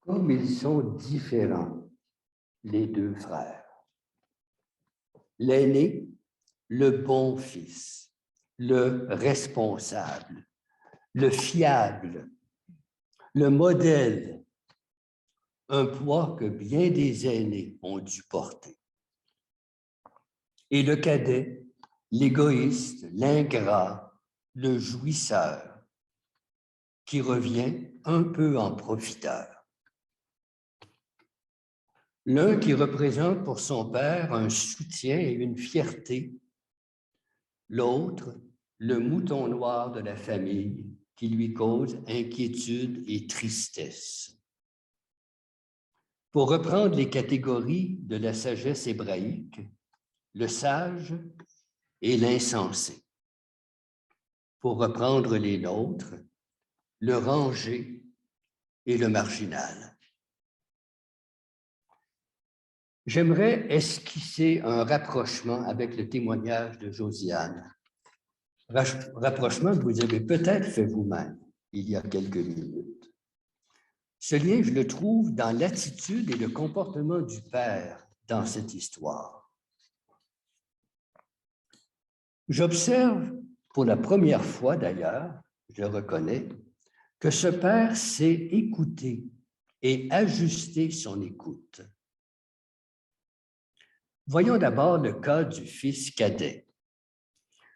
Comme ils sont différents, les deux frères. L'aîné, le bon fils, le responsable, le fiable, le modèle, un poids que bien des aînés ont dû porter. Et le cadet, l'égoïste, l'ingrat, le jouisseur, qui revient un peu en profiteur. L'un qui représente pour son père un soutien et une fierté, l'autre, le mouton noir de la famille qui lui cause inquiétude et tristesse. Pour reprendre les catégories de la sagesse hébraïque, le sage et l'insensé. Pour reprendre les nôtres, le rangé et le marginal. J'aimerais esquisser un rapprochement avec le témoignage de Josiane. Rapprochement que vous avez peut-être fait vous-même il y a quelques minutes. Ce lien, je le trouve dans l'attitude et le comportement du père dans cette histoire. J'observe pour la première fois d'ailleurs, je le reconnais, que ce père sait écouter et ajuster son écoute. Voyons d'abord le cas du fils cadet.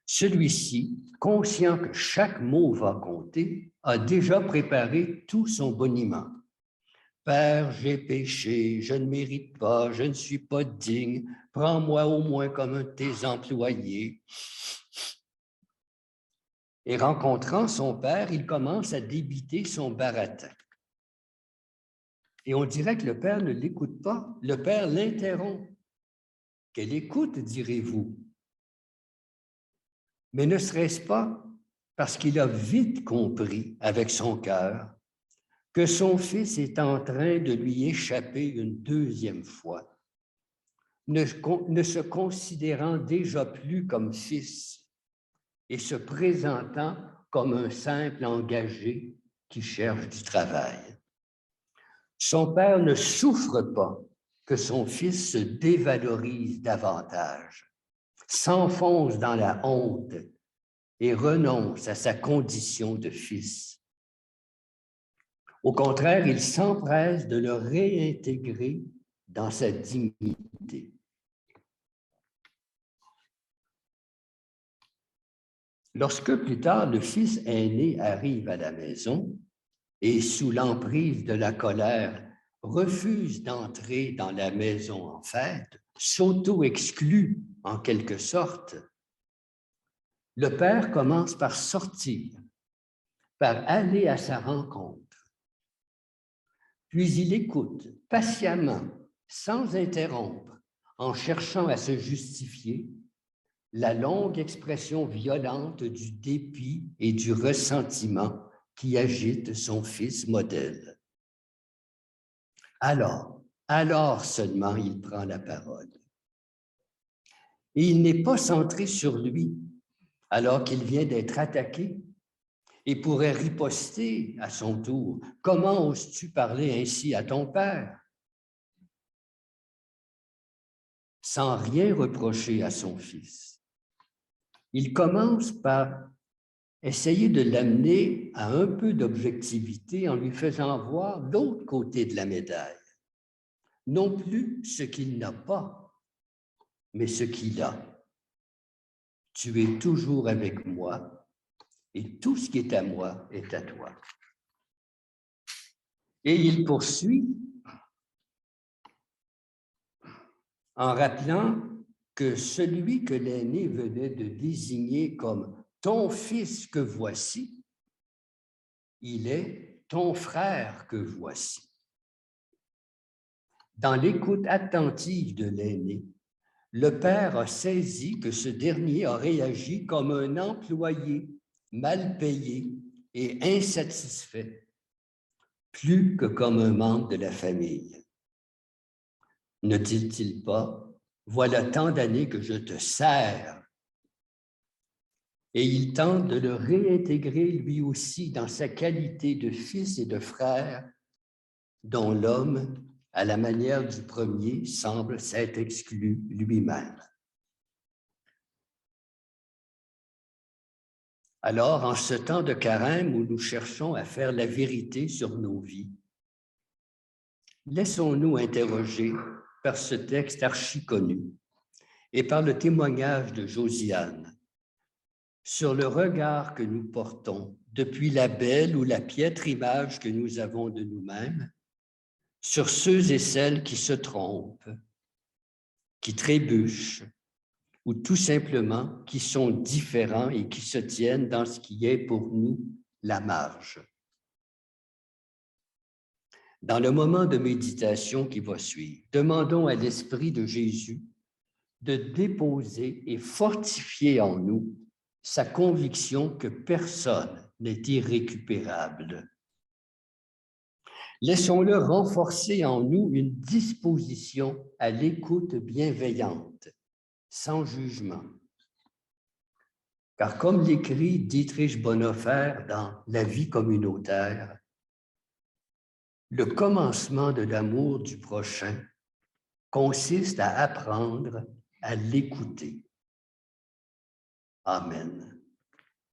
Celui-ci, conscient que chaque mot va compter, a déjà préparé tout son boniment. « Père, j'ai péché, je ne mérite pas, je ne suis pas digne, prends-moi au moins comme un de tes employés. » Et rencontrant son père, il commence à débiter son baratin. Et on dirait que le père ne l'écoute pas, le père l'interrompt. Quelle écoute, direz-vous? Mais ne serait-ce pas parce qu'il a vite compris avec son cœur que son fils est en train de lui échapper une deuxième fois, ne se considérant déjà plus comme fils et se présentant comme un simple engagé qui cherche du travail. Son père ne souffre pas que son fils se dévalorise davantage, s'enfonce dans la honte et renonce à sa condition de fils. Au contraire, il s'empresse de le réintégrer dans sa dignité. Lorsque plus tard le fils aîné arrive à la maison et sous l'emprise de la colère refuse d'entrer dans la maison en fête, s'auto-exclut en quelque sorte, le père commence par sortir, par aller à sa rencontre. Puis il écoute patiemment, sans interrompre, en cherchant à se justifier, la longue expression violente du dépit et du ressentiment qui agite son fils modèle. Alors seulement il prend la parole. Et il n'est pas centré sur lui, alors qu'il vient d'être attaqué et pourrait riposter à son tour. « Comment oses-tu parler ainsi à ton père? » Sans rien reprocher à son fils. Il commence par essayer de l'amener à un peu d'objectivité en lui faisant voir l'autre côté de la médaille. Non plus ce qu'il n'a pas, mais ce qu'il a. Tu es toujours avec moi et tout ce qui est à moi est à toi. Et il poursuit en rappelant que celui que l'aîné venait de désigner comme ton fils que voici, il est ton frère que voici. Dans l'écoute attentive de l'aîné, le père a saisi que ce dernier a réagi comme un employé mal payé et insatisfait, plus que comme un membre de la famille. Ne dit-il pas, voilà tant d'années que je te sers? Et il tente de le réintégrer lui aussi dans sa qualité de fils et de frère dont l'homme, à la manière du premier, semble s'être exclu lui-même. Alors, en ce temps de carême où nous cherchons à faire la vérité sur nos vies, laissons-nous interroger par ce texte archi-connu et par le témoignage de Josiane sur le regard que nous portons depuis la belle ou la piètre image que nous avons de nous-mêmes, sur ceux et celles qui se trompent, qui trébuchent, ou tout simplement qui sont différents et qui se tiennent dans ce qui est pour nous la marge. Dans le moment de méditation qui va suivre, demandons à l'Esprit de Jésus de déposer et fortifier en nous sa conviction que personne n'est irrécupérable. Laissons-le renforcer en nous une disposition à l'écoute bienveillante, sans jugement. Car comme l'écrit Dietrich Bonhoeffer dans La vie communautaire, le commencement de l'amour du prochain consiste à apprendre à l'écouter. Amen.